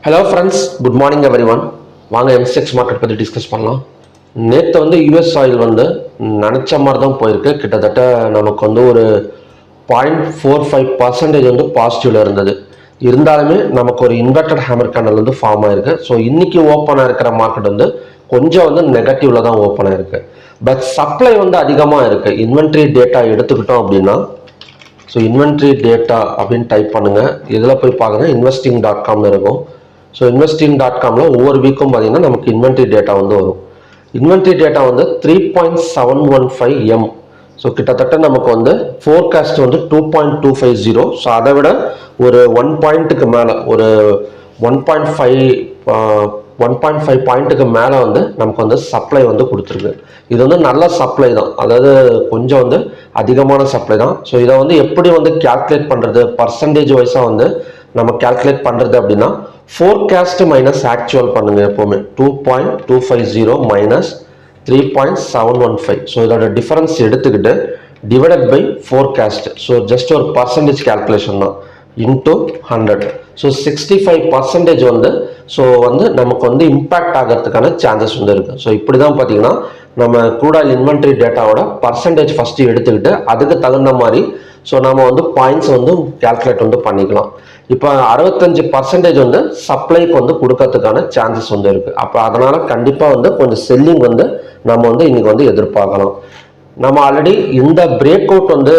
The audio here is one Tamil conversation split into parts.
Hello friends, good morning everyone. வாங்க எம்சிஎக்ஸ் மார்க்கெட் பற்றி டிஸ்கஸ் பண்ணலாம். நேற்று யூஎஸ் ஆயில் நினச்ச மாதிரி தான் போயிருக்கு. கிட்டத்தட்ட நமக்கு ஒரு 0.45% பாசிட்டிவில் இருந்தது. இருந்தாலுமே நமக்கு ஒரு இன்வெர்டட் ஹேமர் கேண்டல் ஃபார்ம் ஆயிருக்கு. ஸோ இன்னைக்கு ஓப்பனாக இருக்கிற மார்க்கெட் கொஞ்சம் நெகட்டிவ்ல தான் ஓப்பன் ஆயிருக்கு. பட் சப்ளை அதிகமாக இருக்கு. இன்வென்ட்ரி டேட்டா எடுத்துக்கிட்டோம் அப்படின்னா, ஸோ இன்வென்ட்ரி டேட்டா அப்படின்னு டைப் பண்ணுங்க. இதில் போய் பாருங்க, investing.comனு இருக்கும். ஸோ investing.comல ஒவ்வொரு வீக்கும் பார்த்தீங்கன்னா நமக்கு இன்வென்ட்ரி டேட்டா வரும். Inventory data 3.715 M. ஸோ கிட்டத்தட்ட நமக்கு ஃபோர்காஸ்ட் 2.250. ஸோ அதை விட ஒரு 1 பாயிண்ட்டுக்கு மேலே, ஒரு 1.5 பாயிண்ட்டுக்கு மேலே நமக்கு சப்ளை கொடுத்துருக்கு. இது நல்ல சப்ளை தான், அதாவது கொஞ்சம் அதிகமான சப்ளை தான். ஸோ இதை எப்படி கால்குலேட் பண்ணுறது, பர்சன்டேஜ் வைஸாக நம்ம கால்குலேட் பண்ணுறது அப்படின்னா, ஃபோர்காஸ்ட் மைனஸ் ஆக்சுவல் பண்ணுங்க. எப்போவுமே 2.250 மைனஸ் 3.715. ஸோ இதோட டிஃபரன்ஸ் எடுத்துக்கிட்டு divided by forecast. So just ஒரு பர்சன்டேஜ் கால்குலேஷன் தான், இன்டூ 100. ஸோ 65% ஸோ நமக்கு இம்பேக்ட் ஆகிறதுக்கான சான்சஸ் இருக்கு. ஸோ இப்படி தான் பார்த்தீங்கன்னா நம்ம க்ரூட் ஆயில் இன்வென்ட்ரி டேட்டாவோட பர்சன்டேஜ் ஃபஸ்ட்டு எடுத்துக்கிட்டு அதுக்கு தகுந்த மாதிரி ஸோ நம்ம பாயிண்ட்ஸ் கால்குலேட் பண்ணிக்கலாம். இப்போ 65% சப்ளைக்கு கொடுக்கறதுக்கான சான்சஸ் இருக்கு. அப்போ அதனால கண்டிப்பாக கொஞ்சம் செல்லிங் நம்ம இன்னைக்கு எதிர்பார்க்கலாம். நம்ம ஆல்ரெடி இந்த பிரேக் அவுட்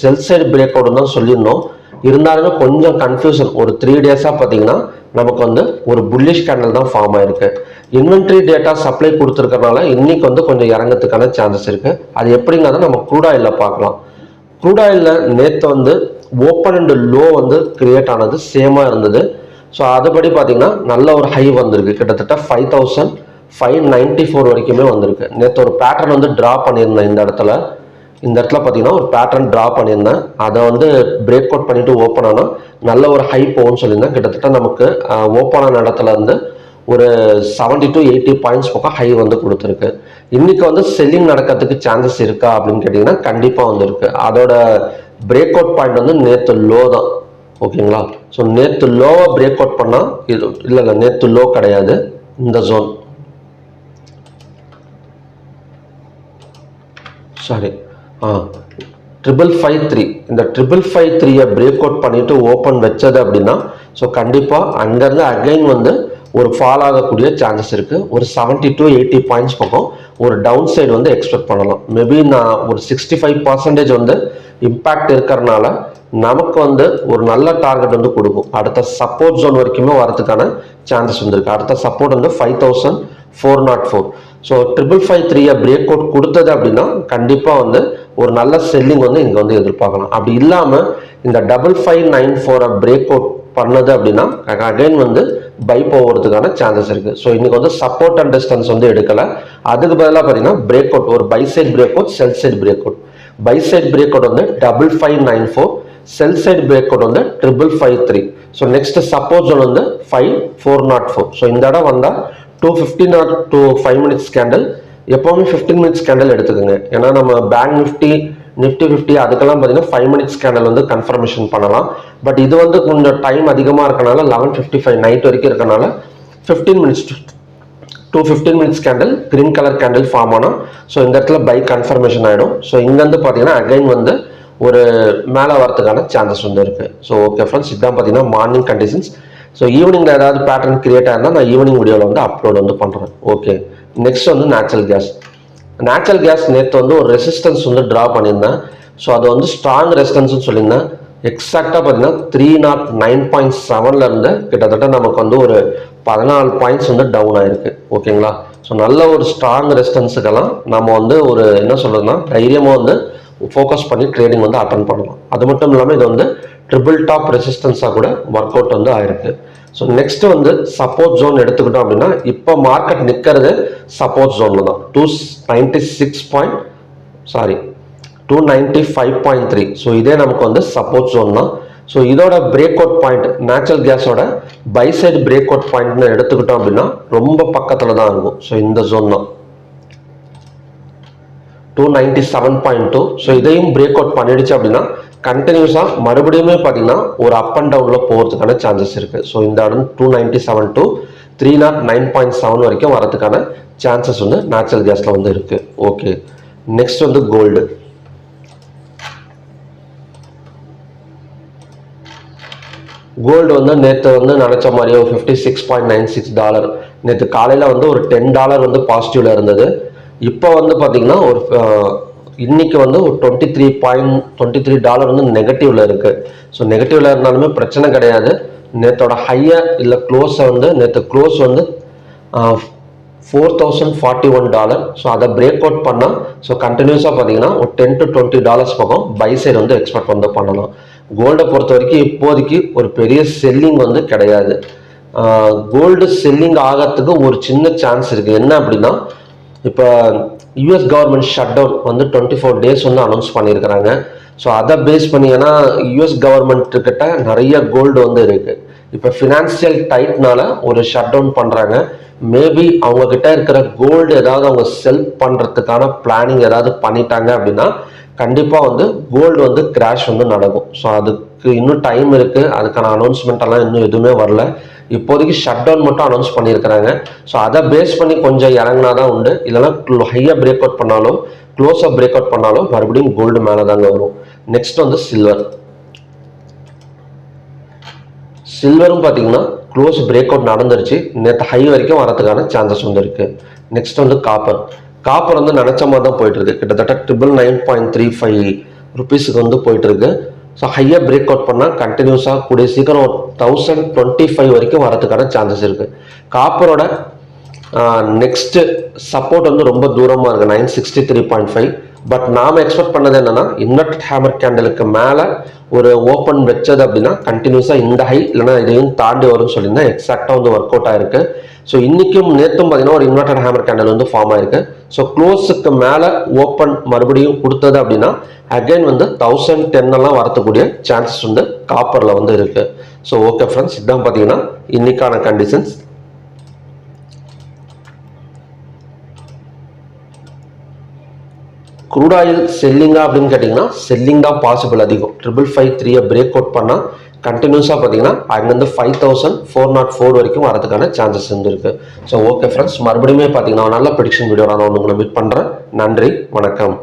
செல் சைடு பிரேக் அவுட் தான் சொல்லியிருந்தோம். இருந்தாலுமே கொஞ்சம் கன்ஃபியூஷன். ஒரு 3 டேஸாக பார்த்தீங்கன்னா நமக்கு ஒரு புல்லிஷ் கேண்டல் தான் ஃபார்ம் ஆயிருக்கு. இன்வென்ட்ரி டேட்டா சப்ளை கொடுத்துருக்கறனால இன்னைக்கு கொஞ்சம் இறங்கிறதுக்கான சான்சஸ் இருக்கு. அது எப்படிங்கிறத நம்ம க்ரூட் ஆயிலில் பார்க்கலாம். க்ரூட் ஆயிலில் நேற்று ஓப்பன் அண்ட் லோ கிரியேட் ஆனது சேமாக இருந்தது. ஸோ அதுபடி பார்த்தீங்கன்னா நல்ல ஒரு ஹை வந்திருக்கு. கிட்டத்தட்ட 5594 வரைக்குமே வந்திருக்கு. நேற்று ஒரு பேட்டர்ன் ட்ரா பண்ணியிருந்தேன். இந்த இடத்துல பார்த்தீங்கன்னா ஒரு பேட்டர்ன் ட்ரா பண்ணியிருந்தேன். அதை பிரேக் அவுட் பண்ணிட்டு ஓப்பன் ஆனால் நல்ல ஒரு ஹை போகும்னு சொல்லியிருந்தேன். கிட்டத்தட்ட நமக்கு ஓப்பன் ஆன இடத்துல ஒரு 70 to 80 பாயிண்ட்ஸ் பக்கம் ஹை கொடுத்துருக்கு. இன்னைக்கு செல்லிங் நடக்கிறதுக்கு சான்சஸ் இருக்கா அப்படின்னு கேட்டிங்கன்னா கண்டிப்பாக இருக்கு. அதோட பிரேக் அவுட் பாயிண்ட் நேற்று லோ தான். ஓகேங்களா? ஸோ நேற்று லோவை பிரேக் அவுட் பண்ணால் இது இல்லை, நேற்று லோ கிடையாது. இந்த ஜோன் சாரி 553, இந்த 553 பிரேக் அவுட் பண்ணிட்டு ஓப்பன் வச்சது அப்படின்னா ஸோ கண்டிப்பாக அங்கேருந்து அகைன் ஒரு ஃபால் ஆகக்கூடிய சான்சஸ் இருக்கு. ஒரு 70 to 80 பாயிண்ட்ஸ் பக்கம் ஒரு டவுன் சைடு எக்ஸ்பெக்ட் பண்ணலாம். மேபி நான் ஒரு 65% இம்பாக்ட் இருக்கிறதுனால நமக்கு ஒரு நல்ல டார்கெட் கொடுக்கும். அடுத்த சப்போர்ட் ஜோன் வரைக்குமே வரதுக்கான சான்சஸ் இருக்கு. அடுத்த சப்போர்ட் 5404. ஸோ 553 பிரேக் அவுட் கொடுத்தது அப்படின்னா கண்டிப்பாக ஒரு நல்ல செல்லிங் இங்கே எதிர்பார்க்கலாம். அப்படி இல்லாமல் இந்த 5594 பிரேக் அவுட் பண்ணது அப்படின்னா அகைன் பை போகிறதுக்கான சான்சஸ் இருக்கு. ஸோ இன்னைக்கு சப்போர்ட் அண்ட் டிஸ்டன்ஸ் எடுக்கல. அதுக்கு பதிலாக பார்த்தீங்கன்னா பிரேக் அவுட், ஒரு buy side break out, sell side break out. Buy side break out 5594, sell side break out 553. So next support zone 5404. So இந்த இடம் வந்தால் 215 to 5 minutes கேண்டல், எப்பவுமே 15 minutes கேண்டல் எடுத்துக்கோங்க. ஏன்னா நம்ம பேங்க் நிஃப்டி 50 அதுக்கெல்லாம் பார்த்தீங்கன்னா 5 minutes கேண்டல் கன்ஃபர்மேஷன் பண்ணலாம். பட் இது கொஞ்சம் டைம் அதிகமாக இருக்கனால 11:55 நைட் வரைக்கும் இருக்கனால 15 minutes to 15 minutes candle green colour candle form ஆனால் ஸோ இந்த இடத்துல பை கன்ஃபர்மேஷன் ஆகிடும். ஸோ இங்கேருந்து பார்த்தீங்கன்னா அகைன் ஒரு மேலே வரதுக்கான சான்சஸ் இருக்கு. ஸோ ஓகே ஃப்ரெண்ட்ஸ், இதுதான் பார்த்தீங்கன்னா மார்னிங் கண்டிஷன்ஸ். ஸோ ஈவினிங்கில் ஏதாவது பேட்டர்ன் கிரியேட் ஆயிருந்தால் நான் ஈவினிங் வீடியோவில் அப்லோட் பண்ணுறேன். Okay, next natural gas. Natural gas நேற்று ஒரு ரெசிஸ்டன்ஸ் ட்ரா பண்ணியிருந்தேன். ஸோ அது ஸ்ட்ராங் ரெசிஸ்டன்ஸ்னு சொல்லியிருந்தேன். எக்ஸாக்டாக பார்த்தீங்கன்னா 309.7 இருந்து கிட்டத்தட்ட நமக்கு ஒரு 14 பாயிண்ட்ஸ் டவுன் ஆயிருக்கு. ஓகேங்களா? ஸோ நல்ல ஒரு ஸ்ட்ராங் ரெசிஸ்டன்ஸுக்கெல்லாம் நம்ம ஒரு என்ன சொல்றதுன்னா தைரியமாக ஃபோக்கஸ் பண்ணி ட்ரேடிங் அட்டன் பண்ணலாம். அது மட்டும் இல்லாமல் இது ட்ரிபிள் டாப் ரெசிஸ்டன்ஸாக கூட ஒர்க் அவுட் ஆயிருக்கு. ஸோ நெக்ஸ்ட் சப்போர்ட் ஜோன் எடுத்துக்கிட்டோம் அப்படின்னா இப்போ மார்க்கெட் நிற்கிறது சப்போர்ட் ஜோன்ல தான். 295.3. ஸோ இதே நமக்கு சப்போர்ட் ஜோன் தான். ஸோ இதோட பிரேக் அவுட் பாயிண்ட், நேச்சுரல் கேஸோட பை சைடு பிரேக் அவுட் பாயிண்ட்னு எடுத்துக்கிட்டோம் அப்படின்னா ரொம்ப பக்கத்தில் தான் இருக்கும். ஸோ இந்த ஜோன் தான் 297.2. ஸோ இதையும் பிரேக் அவுட் பண்ணிடுச்சு அப்படின்னா கண்டினியூஸாக மறுபடியுமே பார்த்தீங்கன்னா ஒரு அப் அண்ட் டவுனில் போகிறதுக்கான சான்சஸ் இருக்குது. ஸோ இந்த இடம் 297 to 309.7 வரைக்கும் வரதுக்கான சான்சஸ் வந்து நேச்சுரல் கேஸில் வந்து இருக்குது. ஓகே, நெக்ஸ்ட் வந்து கோல்டு. கோல்டு வந்து நேற்று வந்து நினச்ச மாதிரியே ஒரு $56.96. நேற்று காலையில் வந்து ஒரு $10 வந்து பாசிட்டிவ்ல இருந்தது. இப்போ வந்து பார்த்தீங்கன்னா ஒரு இன்னைக்கு வந்து ஒரு $23 வந்து நெகட்டிவ்ல இருக்கு. ஸோ நெகட்டிவ்ல இருந்தாலுமே பிரச்சனை கிடையாது. நேற்றோட ஹையை இல்லை க்ளோஸை வந்து நேற்று க்ளோஸ் வந்து $4,041. ஸோ அதை பிரேக் அவுட் பண்ணால் ஸோ கண்டினியூஸாக பார்த்தீங்கன்னா ஒரு $10 to $20 பக்கம் பை சைடு வந்து எக்ஸ்பெக்ட் வந்து பண்ணலாம். கோல்டை பொறுத்த வரைக்கும் இப்போதைக்கு ஒரு பெரிய செல்லிங் வந்து கிடையாது. கோல்டு செல்லிங் ஆகிறதுக்கு ஒரு சின்ன சான்ஸ் இருக்குது. என்ன அப்படின்னா இப்போ யூஎஸ் கவர்மெண்ட் ஷட் டவுன் வந்து 24 days வந்து அனௌன்ஸ் பண்ணியிருக்கிறாங்க. ஸோ அதை பேஸ் பண்ணிங்கன்னா யூஎஸ் கவர்மெண்ட்டுக்கிட்ட நிறைய கோல்டு வந்து இருக்குது. இப்போ ஃபினான்சியல் டைட்னால ஒரு ஷட் டவுன் பண்ணுறாங்க. மேபி அவங்கக்கிட்ட இருக்கிற கோல்டு ஏதாவது அவங்க செல் பண்ணுறதுக்கான பிளானிங் ஏதாவது பண்ணிட்டாங்க அப்படின்னா கண்டிப்பாக வந்து கோல்டு வந்து கிராஷ் வந்து நடக்கும். ஸோ அதுக்கு இன்னும் டைம் இருக்குது. அதுக்கான அனௌன்ஸ்மெண்ட் எல்லாம் இன்னும் எதுவுமே வரல. இப்போதைக்கு ஷட் டவுன் மட்டும் அனௌன்ஸ் பண்ணியிருக்கிறாங்க. ஸோ அதை பேஸ் பண்ணி கொஞ்சம் இறங்கினா தான் உண்டு. இல்லைனா ஹையாக பிரேக் அவுட் பண்ணாலும் க்ளோஸாக பிரேக் அவுட் பண்ணாலும் மறுபடியும் கோல்டு மேலே தாங்க வரும். நெக்ஸ்ட் வந்து சில்வர். சில்வரும் பார்த்தீங்கன்னா க்ளோஸ் பிரேக் அவுட் நடந்துருச்சு. நேற்று ஹை வரைக்கும் வரதுக்கான சான்சஸ் வந்து இருக்கு. நெக்ஸ்ட் வந்து காப்பர். காப்பர் வந்து நினச்ச மாதிரி தான் போயிட்டு இருக்கு. கிட்டத்தட்ட 999.35 வந்து போயிட்டு இருக்கு. ஸோ ஹையாக பிரேக் அவுட் பண்ணால் கண்டினியூஸாக கூடிய சீக்கிரம் 1025 வரைக்கும் வரதுக்கான சான்சஸ் இருக்குது. காப்பரோட நெக்ஸ்ட் சப்போர்ட் வந்து ரொம்ப தூரமாக இருக்குது 963.5. பட் நாம் எக்ஸ்பெக்ட் பண்ணது என்னன்னா இன்வெர்டட் ஹேமர் கேண்டலுக்கு மேலே ஒரு ஓப்பன் வச்சது அப்படின்னா கண்டினியூஸாக இந்த ஹை இல்லைனா இதையும் தாண்டி வரும்னு சொல்லியிருந்தேன். எக்ஸாக்டாக வந்து ஒர்க் அவுட் ஆயிருக்கு. ஸோ இன்னைக்கும் நேற்றும் பார்த்தீங்கன்னா ஒரு இன்வெர்டட் ஹேமர் கேண்டல் வந்து ஃபார்ம் ஆயிருக்கு. ஸோ க்ளோஸுக்கு மேலே ஓப்பன் மறுபடியும் கொடுத்தது அப்படின்னா அகைன் வந்து 1010 எல்லாம் வரக்கூடிய சான்சஸ் வந்து காப்பரில் வந்து இருக்கு. ஸோ ஓகே ஃப்ரெண்ட்ஸ், இதுதான் பார்த்தீங்கன்னா இன்னைக்கான கண்டிஷன்ஸ். க்ரூட் ஆயில் செல்லிங்கா அப்படின்னு கேட்டிங்கன்னா செல்லிங் தான் பாசிபிள் அதிகம். 553 பிரேக் அவுட் பண்ணால் கண்டினியூஸாக பார்த்தீங்கன்னா அங்கேருந்து 5404 வரைக்கும் வரதுக்கான சான்சஸ் இருந்திருக்கு. ஸோ ஓகே ஃப்ரெண்ட்ஸ், மறுபடியும் பார்த்தீங்கன்னா நல்ல ப்ரெடிக்ஷன் வீடியோ நான் உங்களை மீட் பண்ணுறேன். நன்றி, வணக்கம்.